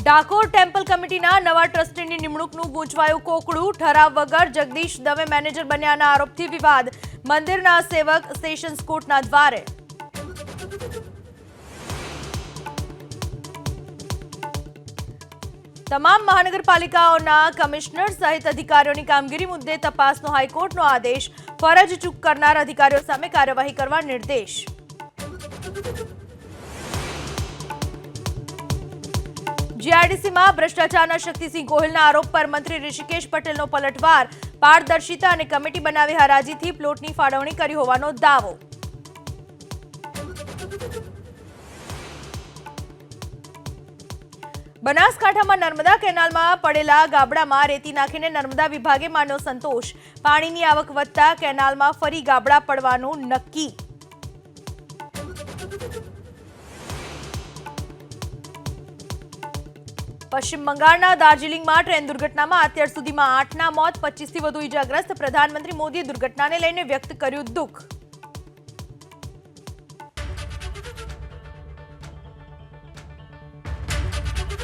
Dakor temple કમિટીના નવા ટ્રસ્ટીની નિમણૂકનું ગૂંચવાયું કોકડું. ઠરાવ વગર જગદીશ દવે મેનેજર બન્યાના આરોપથી વિવાદ. મંદિરના સેવક સેશન્સ કોર્ટના દ્વારે. તમામ મહાનગરપાલિકાઓના કમિશનર સહિત અધિકારીઓની કામગીરી મુદ્દે તપાસનો હાઈકોર્ટનો આદેશ. ફરજ ચૂક કરનાર અધિકારીઓ સામે કાર્યવાહી કરવા નિર્દેશ. જીઆઈડીસીમાં ભ્રષ્ટાચારના શક્તિસિંહ ગોહિલના આરોપ પર મંત્રી ઋષિકેશ પટેલનો પલટવાર. પારદર્શિતા અને કમિટી બનાવી હરાજીથી પ્લોટની ફાળવણી કરી હોવાનો દાવો. બનાસકાંઠામાં નર્મદા કેનાલમાં પડેલા ગાબડામાં રેતી નાખીને નર્મદા વિભાગે માન્યો સંતોષ. પાણીની આવક વધતા કેનાલમાં ફરી ગાબડા પડવાનું નક્કી. પશ્ચિમ બંગાળના દાર્જિલિંગમાં ટ્રેન દુર્ઘટનામાં અત્યાર સુધીમાં 8ના મોત, 25થી વધુ ઇજાગ્રસ્ત. પ્રધાનમંત્રી મોદીએ દુર્ઘટનાને લઈને વ્યક્ત કર્યું દુઃખ.